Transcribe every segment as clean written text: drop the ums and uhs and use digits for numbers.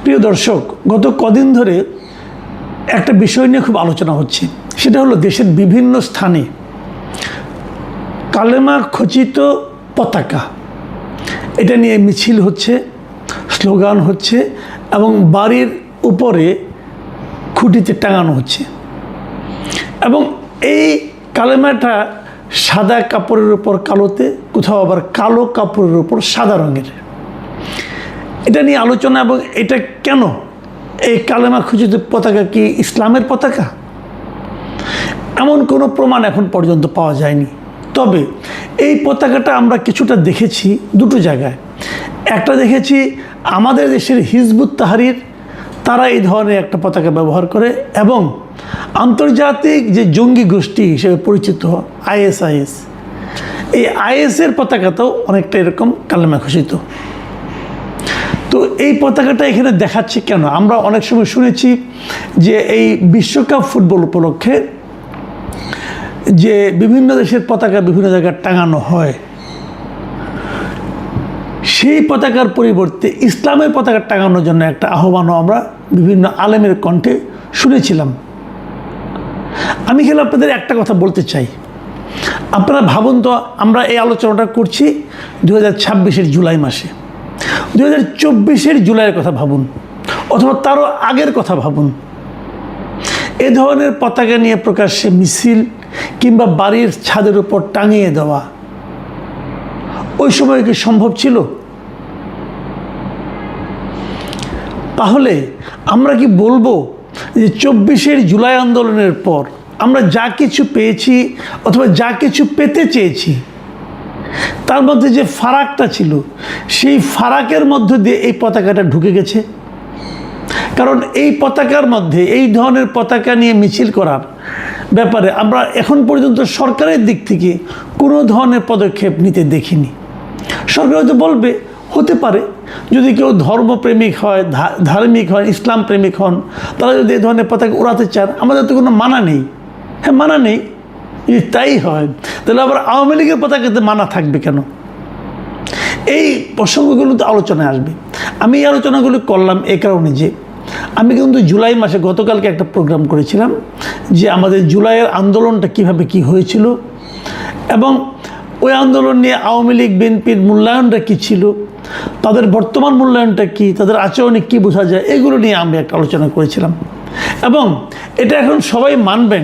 প্রিয় দর্শক, গত কদিন ধরে একটা বিষয় নিয়ে খুব আলোচনা হচ্ছে। সেটা হলো দেশের বিভিন্ন স্থানে কালেমা খচিত পতাকা, এটা নিয়ে মিছিল হচ্ছে, স্লোগান হচ্ছে এবং বাড়ির উপরে খুঁটিতে টাঙানো হচ্ছে। এবং এই কালেমাটা সাদা কাপড়ের উপর কালোতে, কোথাও আবার কালো কাপড়ের উপর সাদা রঙের। এটা নিয়ে আলোচনা, এবং এটা কেন, এই কালেমা খচিত পতাকা কি ইসলামের পতাকা? এমন কোনো প্রমাণ এখন পর্যন্ত পাওয়া যায়নি। তবে এই পতাকাটা আমরা কিছুটা দেখেছি দুটো জায়গায়। একটা দেখেছি আমাদের দেশের হিজবুত তাহরির, তারা এই ধরনের একটা পতাকা ব্যবহার করে, এবং আন্তর্জাতিক যে জঙ্গি গোষ্ঠী হিসেবে পরিচিত আইএসআইএস, এই আইএসের পতাকাতেও অনেকটা এরকম কালেমা খচিত। তো এই পতাকাটা এখানে দেখাচ্ছে কেন? আমরা অনেক সময় শুনেছি যে এই বিশ্বকাপ ফুটবল উপলক্ষে যে বিভিন্ন দেশের পতাকা বিভিন্ন জায়গায় টাঙানো হয়, সেই পতাকার পরিবর্তে ইসলামের পতাকা টাঙানোর জন্য একটা আহ্বানও আমরা বিভিন্ন আলেমের কণ্ঠে শুনেছিলাম। আমি খেলে আপনাদের একটা কথা বলতে চাই। আপনারা ভাবুন তো, আমরা এই আলোচনাটা করছি 2026-এর জুলাই মাসে। 2024-এর জুলাইয়ের কথা ভাবুন, অথবা তারও আগের কথা ভাবুন। এ ধরনের পতাকা নিয়ে প্রকাশ্যে মিছিল কিংবা বাড়ির ছাদের উপর টাঙিয়ে দেওয়া ওই সময় কি সম্ভব ছিল? তাহলে আমরা কি বলবো যে 24-এর জুলাই আন্দোলনের পর আমরা যা কিছু পেয়েছি অথবা যা কিছু পেতে চেয়েছি, তার মধ্যে যে ফারাকটা ছিল, সেই ফারাকের মধ্য দিয়ে এই পতাকাটা ঢুকে গেছে? কারণ এই পতাকার মধ্যে, এই ধরনের পতাকা নিয়ে মিছিল করার ব্যাপারে আমরা এখন পর্যন্ত সরকারের দিক থেকে কোনো ধরনের পদক্ষেপ নিতে দেখিনি। সরকার হয়তো বলবে, হতে পারে যদি কেউ ধর্মপ্রেমিক হয়, ধার্মিক হয়, ইসলাম প্রেমিক হন, তারা যদি এই ধরনের পতাকা উড়াতে চান, আমাদের তো কোনো মানা নেই। হ্যাঁ, মানা নেই। যদি তাই হয়, তাহলে আবার আওয়ামী লীগের পতাকাতে মানা থাকবে কেন? এই প্রসঙ্গগুলো তো আলোচনায় আসবে। আমি এই আলোচনাগুলো করলাম এই কারণে যে আমি কিন্তু জুলাই মাসে গতকালকে একটা প্রোগ্রাম করেছিলাম যে আমাদের জুলাইয়ের আন্দোলনটা কিভাবে কি হয়েছিল, এবং ওই আন্দোলন নিয়ে আওয়ামী লীগ বিএনপির মূল্যায়নটা কী ছিল, তাদের বর্তমান মূল্যায়নটা কী, তাদের আচরণে কী বোঝা যায়, এগুলো নিয়ে আমি একটা আলোচনা করেছিলাম। এবং এটা এখন সবাই মানবেন,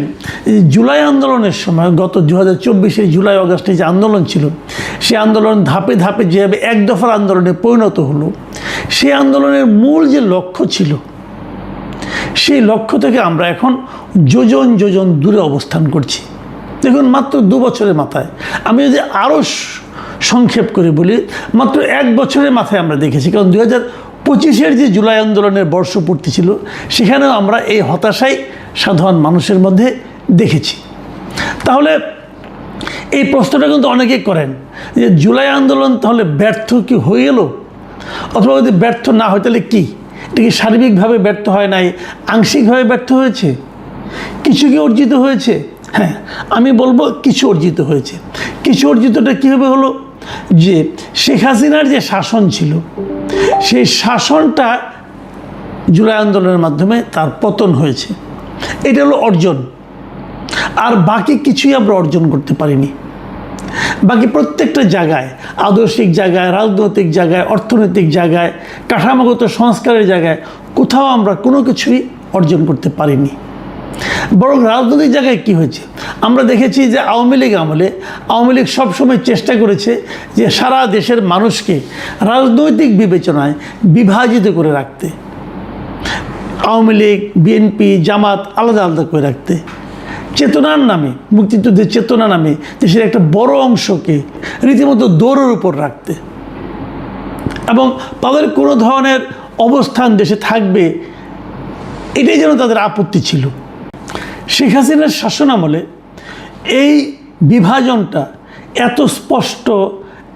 জুলাই আন্দোলনের সময় গত 2024-এর জুলাই আগস্টে যে আন্দোলন ছিল, সেই আন্দোলন ধাপে ধাপে যেভাবে এক দফার আন্দোলনে পরিণত হলো, সেই আন্দোলনের মূল যে লক্ষ্য ছিল, সেই লক্ষ্য থেকে আমরা এখন যোজন যোজন দূরে অবস্থান করছি। দেখুন, মাত্র 2 বছরের মাথায়, আমি যদি আরও সংক্ষেপ করে বলি, মাত্র 1 বছরের মাথায় আমরা দেখেছি। কারণ 2025-এর যে জুলাই আন্দোলনের বর্ষপূর্তি ছিল, সেখানেও আমরা এই হতাশাই সাধারণ মানুষের মধ্যে দেখেছি। তাহলে এই প্রশ্নটা কিন্তু অনেকেই করেন যে জুলাই আন্দোলন তাহলে ব্যর্থ কি হয়ে গেল? অথবা যদি ব্যর্থ না হয় তাহলে কী? এটা কি সার্বিকভাবে ব্যর্থ হয় নাই, আংশিকভাবে ব্যর্থ হয়েছে? কিছু কি অর্জিত হয়েছে? হ্যাঁ, আমি বলবো কিছু অর্জিত হয়েছে। কিছু অর্জিতটা কীভাবে হলো? যে শেখ হাসিনার যে শাসন ছিল, সেই শাসনটা জুলাই আন্দোলনের মাধ্যমে তার পতন হয়েছে। এটা হলো অর্জন। আর বাকি কিছুই আমরা অর্জন করতে পারিনি। বাকি প্রত্যেকটা জায়গায়, আদর্শিক জায়গায়, রাজনৈতিক জায়গায়, অর্থনৈতিক জায়গায়, কাঠামোগত সংস্কারের জায়গায় কোথাও আমরা কোনো কিছুই অর্জন করতে পারিনি। বরং রাজনৈতিক জায়গায় কি হয়েছে, আমরা দেখেছি যে আওয়ামী লীগ আমলে আওয়ামী লীগ সবসময় চেষ্টা করেছে যে সারা দেশের মানুষকে রাজনৈতিক বিবেচনায় বিভাজিত করে রাখতে, আওয়ামী লীগ, বিএনপি, জামাত আলাদা আলাদা করে রাখতে, চেতনার নামে, মুক্তিযুদ্ধের চেতনা নামে দেশের একটা বড় অংশকে রীতিমতো দৌড়ের উপর রাখতে, এবং তাদের কোনো ধরনের অবস্থান দেশে থাকবে এটাই যেন তাদের আপত্তি ছিল। শেখ হাসিনার শাসন আমলে এই বিভাজনটা এত স্পষ্ট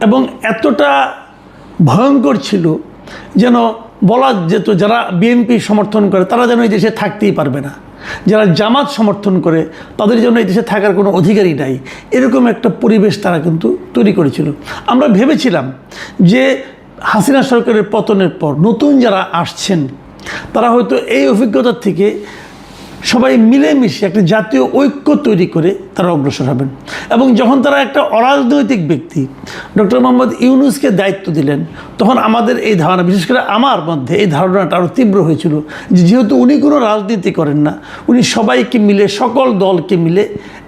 এবং এতটা ভয়ঙ্কর ছিল যেন বলা যেত যারা বিএনপি সমর্থন করে তারা যেন এই দেশে থাকতেই পারবে না, যারা জামাত সমর্থন করে তাদের জন্য এই দেশে থাকার কোনো অধিকারই নাই, এরকম একটা পরিবেশ তারা কিন্তু তৈরি করেছিল। আমরা ভেবেছিলাম যে হাসিনা সরকারের পতনের পর নতুন যারা আসছেন তারা হয়তো এই অভিজ্ঞতার থেকে সবাই মিলেমিশে একটা জাতীয় ঐক্য তৈরি করে তারা অগ্রসর হবেন। এবং যখন তারা একটা অরাজনৈতিক ব্যক্তি ডক্টর মোহাম্মদ ইউনূসকে দায়িত্ব দিলেন, তখন আমাদের এই ধারণা, বিশেষ করে আমার মধ্যে এই ধারণাটা আরও তীব্র হয়েছিল যে যেহেতু উনি কোনো রাজনীতি করেন না, উনি সবাইকে মিলে, সকল দলকে মিলে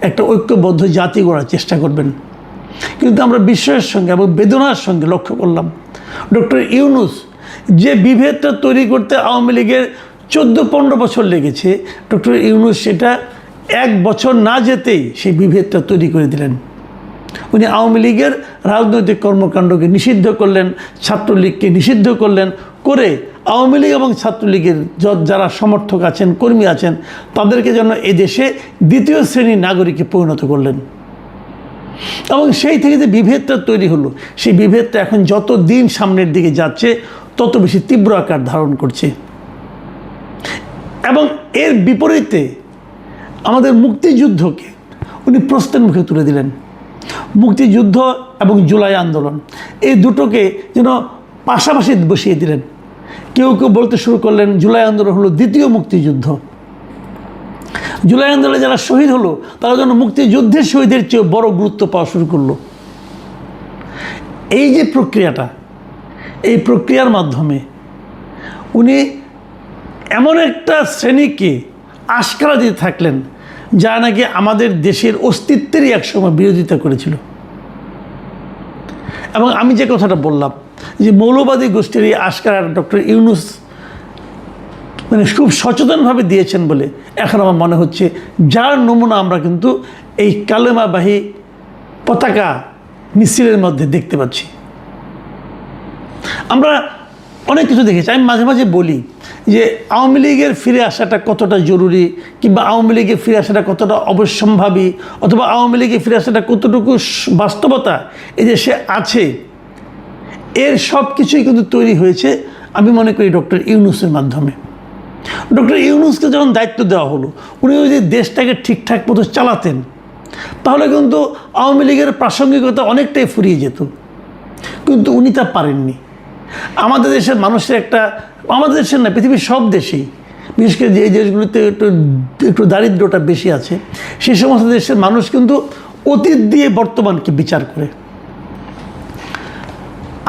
একটা ঐক্যবদ্ধ জাতি গড়ার চেষ্টা করবেন। কিন্তু আমরা বিস্ময়ের সঙ্গে এবং বেদনার সঙ্গে লক্ষ্য করলাম ডক্টর ইউনূস যে বিভেদটা তৈরি করতে আওয়ামী লীগের 14-15 বছর লেগেছে, ডক্টর ইউনূস সেটা 1 বছর না যেতেই সেই বিভেদটা তৈরি করে দিলেন। উনি আওয়ামী লীগের রাজনৈতিক কর্মকাণ্ডকে নিষিদ্ধ করলেন, ছাত্রলীগকে নিষিদ্ধ করলেন, করে আওয়ামী লীগ এবং ছাত্রলীগের যারা সমর্থক আছেন, কর্মী আছেন, তাদেরকে যেন এই দেশে দ্বিতীয় শ্রেণীর নাগরিকে পরিণত করলেন। এবং সেই থেকে যে বিভেদটা তৈরি হলো, সেই বিভেদটা এখন যত দিন সামনের দিকে যাচ্ছে তত বেশি তীব্র আকার ধারণ করছে। এবং এর বিপরীতে আমাদের মুক্তিযুদ্ধকে উনি প্রশ্নের মুখে তুলে দিলেন। মুক্তিযুদ্ধ এবং জুলাই আন্দোলন এই দুটোকে যেন পাশাপাশি বসিয়ে দিলেন। কেউ কেউ বলতে শুরু করলেন জুলাই আন্দোলন হলো দ্বিতীয় মুক্তিযুদ্ধ। জুলাই আন্দোলনে যারা শহীদ হলো তারা যেন মুক্তিযুদ্ধের শহীদের চেয়ে বড় গুরুত্ব পাওয়া শুরু করলো। এই যে প্রক্রিয়াটা, এই প্রক্রিয়ার মাধ্যমে উনি এমন একটা শ্রেণীকে আশকারা দিতে থাকলেন যা নাকি আমাদের দেশের অস্তিত্বেরই একসময় বিরোধিতা করেছিল। এবং আমি যে কথাটা বললাম যে মৌলবাদী গোষ্ঠীর এই আশকারা ডক্টর ইউনূস মানে খুব সচেতনভাবে দিয়েছেন বলে এখন আমার মনে হচ্ছে, যার নমুনা আমরা কিন্তু এই কালেমাবাহী পতাকা মিছিলের মধ্যে দেখতে পাচ্ছি। আমরা অনেক কিছু দেখেছি। আমি মাঝে মাঝে বলি যে আওয়ামী লীগের ফিরে আসাটা কতটা জরুরি, কিংবা আওয়ামী লীগে ফিরে আসাটা কতটা অবশ্যম্ভাবী, অথবা আওয়ামী লীগে ফিরে আসাটা কতটুকু বাস্তবতা এই দেশে আছে, এর সব কিছুই কিন্তু তৈরি হয়েছে আমি মনে করি ডক্টর ইউনূসের মাধ্যমে। ডক্টর ইউনূসকে যখন দায়িত্ব দেওয়া হলো, উনি যদি দেশটাকে ঠিকঠাক মতো চালাতেন তাহলে কিন্তু আওয়ামী লীগের প্রাসঙ্গিকতা অনেকটাই ফুরিয়ে যেত, কিন্তু উনি তা পারেননি। আমাদের দেশের মানুষের একটা, আমাদের দেশের না, পৃথিবীর সব দেশেই, বিশেষ করে যে দেশগুলিতে একটু দারিদ্র্যটা বেশি আছে, সেই সমস্ত দেশের মানুষ কিন্তু অতীত দিয়ে বর্তমানকে বিচার করে।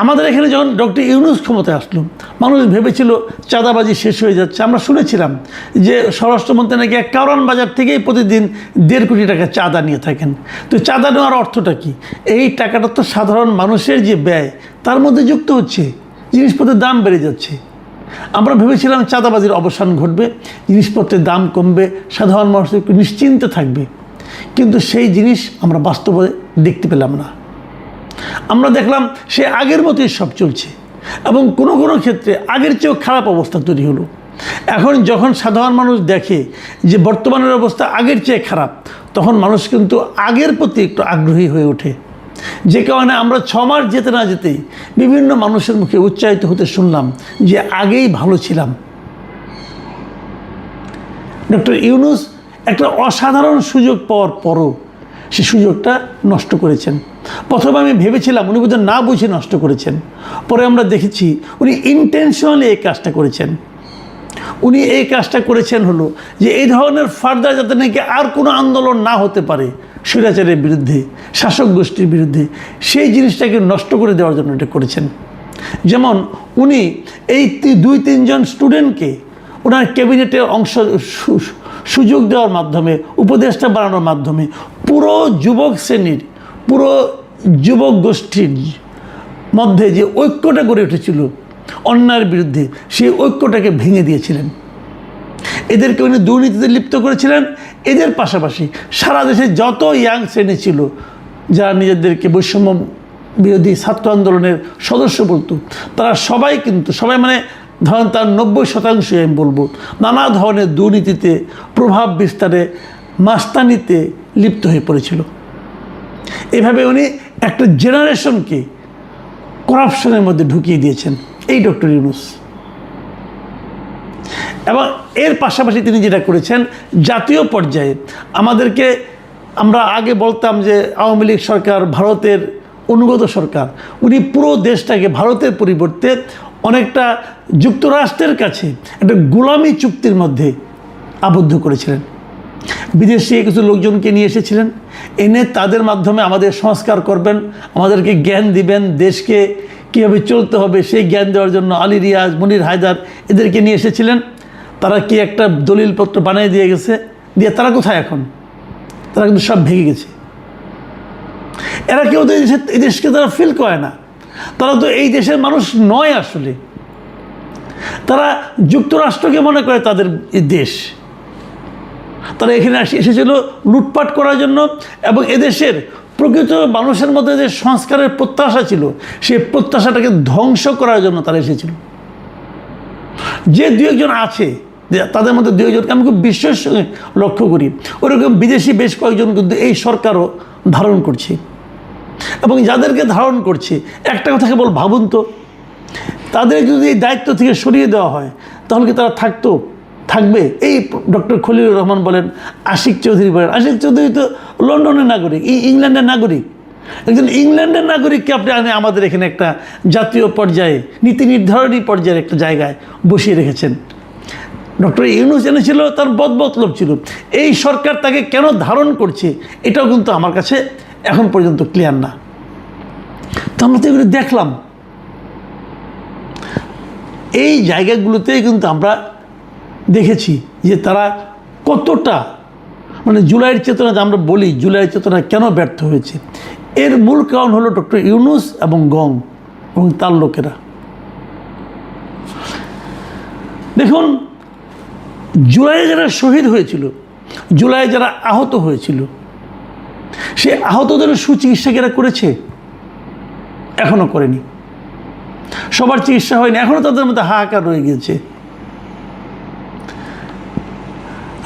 আমাদের এখানে যখন ডক্টর ইউনূস ক্ষমতায় আসলো, মানুষ ভেবেছিল চাঁদাবাজি শেষ হয়ে যাচ্ছে। আমরা শুনেছিলাম যে স্বরাষ্ট্রমন্ত্রী নাকি এক কারণ বাজার থেকেই প্রতিদিন 1.5 কোটি টাকা চাঁদা নিয়ে থাকেন। তো চাঁদা নেওয়ার অর্থটা কি? এই টাকাটা তো সাধারণ মানুষের যে ব্যয় তার মধ্যে যুক্ত হচ্ছে, জিনিসপত্রের দাম বেড়ে যাচ্ছে। আমরা ভেবেছিলাম চাঁদাবাজির অবসান ঘটবে, জিনিসপত্রের দাম কমবে, সাধারণ মানুষ একটু নিশ্চিন্তে থাকবে, কিন্তু সেই জিনিস আমরা বাস্তবে দেখতে পেলাম না। আমরা দেখলাম সে আগের মতোই সব চলছে, এবং কোনো কোনো ক্ষেত্রে আগের চেয়েও খারাপ অবস্থা তৈরি হলো। এখন যখন সাধারণ মানুষ দেখে যে বর্তমানের অবস্থা আগের চেয়ে খারাপ, তখন মানুষ কিন্তু আগের প্রতি একটু আগ্রহী হয়ে ওঠে। যে কারণে আমরা 6 মাস যেতে না যেতেই বিভিন্ন মানুষের মুখে উচ্চারিত হতে শুনলাম যে আগেই ভালো ছিলাম। ডক্টর ইউনূস একটা অসাধারণ সুযোগ পাওয়ার পরও সে সুযোগটা নষ্ট করেছেন। প্রথমে আমি ভেবেছিলাম উনি বোধহয় না বুঝে নষ্ট করেছেন, পরে আমরা দেখেছি উনি ইন্টেনশনালি এই কাজটা করেছেন। উনি এই কাজটা করেছেন হলো যে এই ধরনের ফার্দার যাতে নাকি আর কোনো আন্দোলন না হতে পারে স্বৈরাচারের বিরুদ্ধে, শাসক গোষ্ঠীর বিরুদ্ধে, সেই জিনিসটাকে নষ্ট করে দেওয়ার জন্য এটা করেছেন। যেমন উনি এই 2-3 জন স্টুডেন্টকে ওনার ক্যাবিনেটের অংশ সুযোগ দেওয়ার মাধ্যমে, উপদেষ্টা বানানোর মাধ্যমে পুরো যুবক শ্রেণীর, পুরো যুবক গোষ্ঠীর মধ্যে যে ঐক্যটা গড়ে উঠেছিল অন্যায়ের বিরুদ্ধে, সেই ঐক্যটাকে ভেঙে দিয়েছিলেন। এদেরকে উনি দুর্নীতিতে লিপ্ত করেছিলেন। এদের পাশাপাশি সারা দেশে যত ইয়াং শ্রেণী ছিল যারা নিজেদেরকে বৈষম্য বিরোধী ছাত্র আন্দোলনের সদস্য বলতো, তারা সবাই কিন্তু, সবাই মানে ধরেন তার 90% আমি বলবো, নানা ধরনের দুর্নীতিতে, প্রভাব বিস্তারে, মাস্তানিতে লিপ্ত হয়ে পড়েছিল। এভাবে উনি একটা জেনারেশনকে করাপশনের মধ্যে ঢুকিয়ে দিয়েছেন এই ডক্টর ইউনূস। এবং এর পাশাপাশি তিনি যেটা করেছেন, জাতীয় পর্যায়ে আমাদেরকে, আমরা আগে বলতাম যে আওয়ামী লীগ সরকার ভারতের অনুগত সরকার, উনি পুরো দেশটাকে ভারতের পরিবর্তে অনেকটা যুক্তরাষ্ট্রের কাছে একটা গোলামি চুক্তির মধ্যে আবদ্ধ করেছিলেন। বিদেশে কিছু লোকজনকে নিয়ে এসেছিলেন, এনে তাদের মাধ্যমে আমাদের সংস্কার করবেন, আমাদেরকে জ্ঞান দিবেন, দেশকে কীভাবে চলতে হবে সেই জ্ঞান দেওয়ার জন্য আলী রিয়াজ, মুনির হায়দার এদেরকে নিয়ে এসেছিলেন। তারা কি একটা দলিলপত্র বানিয়ে দিয়ে গেছে, দিয়ে তারা কোথায় এখন? তারা কিন্তু সব ভেঙে গেছে। এরা কেউ তো এই দেশকে তারা ফিল করে না, তারা তো এই দেশের মানুষ নয় আসলে। তারা যুক্তরাষ্ট্রকে মনে করে তাদের দেশ। তারা এখানে এসেছিল লুটপাট করার জন্য, এবং এদেশের প্রকৃত মানুষের মধ্যে যে সংস্কারের প্রত্যাশা ছিল সেই প্রত্যাশাটাকে ধ্বংস করার জন্য তারা এসেছিল। যে দু একজন আছে, তাদের মধ্যে দু একজনকে আমি খুব বিশ্বাসের সঙ্গে লক্ষ্য করি, ওরকম বিদেশি বেশ কয়েকজন কিন্তু এই সরকারও ধারণ করছে। এবং যাদেরকে ধারণ করছে, একটা কথা কেবল ভাবুন তো, তাদের যদি এই দায়িত্ব থেকে সরিয়ে দেওয়া হয় তাহলে কি তারা থাকবে? এই ডক্টর খলিলুর রহমান বলেন, আশিক চৌধুরী বলেন, আশিক চৌধুরী তো লন্ডনের নাগরিক, ইংল্যান্ডের নাগরিক। একজন ইংল্যান্ডের নাগরিককে আপনি আমাদের এখানে একটা জাতীয় পর্যায়ে নীতি নির্ধারণী পর্যায়ের একটা জায়গায় বসিয়ে রেখেছেন। ডক্টর ইউনূস এনেছিল, তার বদমতলব ছিল। এই সরকার তাকে কেন ধারণ করছে এটাও কিন্তু আমার কাছে এখন পর্যন্ত ক্লিয়ার না। তো আমরা তো এগুলো দেখলাম, এই জায়গাগুলোতেই কিন্তু আমরা দেখেছি যে তারা কতটা, মানে জুলাইয়ের চেতনা, আমরা বলি জুলাইয়ের চেতনা কেন ব্যর্থ হয়েছে, এর মূল কারণ হলো ডক্টর ইউনূস এবং গং এবং তার লোকেরা। দেখুন, জুলাইয়ে যারা শহীদ হয়েছিল, জুলাইয়ে যারা আহত হয়েছিল, সে আহতদের সুচিকিৎসা করেছে? এখনও করেনি। সবার চিকিৎসা হয়নি, এখনও তাদের মধ্যে হাহাকার রয়ে গিয়েছে।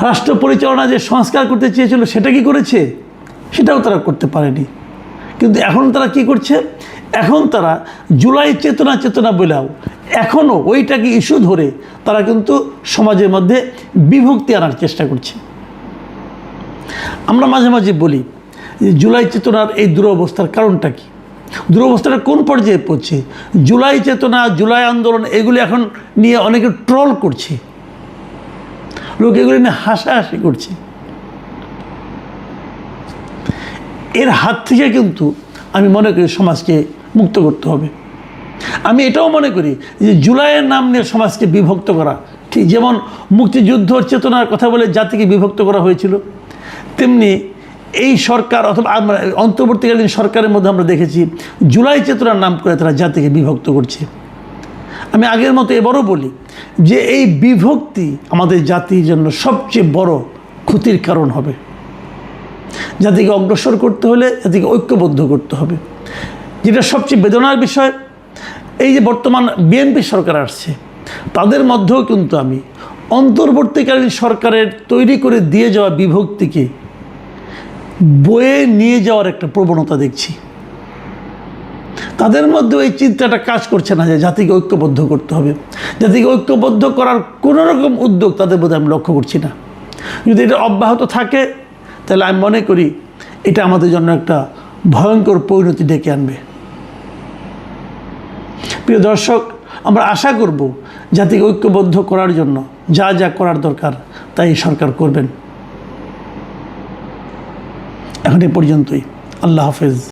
রাষ্ট্র পরিচালনা যে সংস্কার করতে চেয়েছিল সেটা কি করেছে? সেটাও তারা করতে পারেনি। কিন্তু এখন তারা কি করছে? এখন তারা জুলাই চেতনা বলেও এখনও ওইটাকে ইস্যু ধরে তারা কিন্তু সমাজের মধ্যে বিভক্তি আনার চেষ্টা করছে। আমরা মাঝে মাঝে বলি যে জুলাই চেতনার এই দুরবস্থার কারণটা কি, দুরবস্থাটা কোন পর্যায়ে পড়ছে? জুলাই চেতনা, জুলাই আন্দোলন এগুলি এখন নিয়ে অনেকে ট্রল করছে, লোক এগুলি নিয়ে হাসাহাসি করছে। এর হাত থেকে কিন্তু আমি মনে করি সমাজকে মুক্ত করতে হবে। আমি এটাও মনে করি যে জুলাইয়ের নাম নিয়ে সমাজকে বিভক্ত করা ঠিক যেমন মুক্তিযুদ্ধর চেতনার কথা বলে জাতিকে বিভক্ত করা হয়েছিল, তেমনি এই সরকার অথবা অন্তর্বর্তীকালীন সরকারের মধ্যে আমরা দেখেছি জুলাই চেতনার নাম করে তারা জাতিকে বিভক্ত করছে। আমি আগের মতো এবারও বলি যে এই বিভক্তি আমাদের জাতির জন্য সবচেয়ে বড় ক্ষতির কারণ হবে। জাতিকে অগ্রসর করতে হলে জাতিকে ঐক্যবদ্ধ করতে হবে। যেটা সবচেয়ে বেদনার বিষয়, এই যে বর্তমান বিএনপি সরকার আসছে, তাদের মধ্যেও কিন্তু আমি অন্তর্বর্তীকালীন সরকারের তৈরি করে দিয়ে যাওয়া বিভক্তিকে বয়ে নিয়ে যাওয়ার একটা প্রবণতা দেখছি। তাদের মধ্যে এই চিন্তাটা কাজ করছে না যে জাতিকে ঐক্যবদ্ধ করতে হবে। জাতিকে ঐক্যবদ্ধ করার কোনো রকম উদ্যোগ তাদের মধ্যে আমি লক্ষ্য করছি না। যদি এটা অব্যাহত থাকে তাহলে আমি মনে করি এটা আমাদের জন্য একটা ভয়ঙ্কর পরিণতি ডেকে আনবে। প্রিয় দর্শক, আমরা আশা করব জাতিকে ঐক্যবদ্ধ করার জন্য যা যা করার দরকার তাই সরকার করবেন। এখন এ পর্যন্তই। আল্লাহ হাফেজ।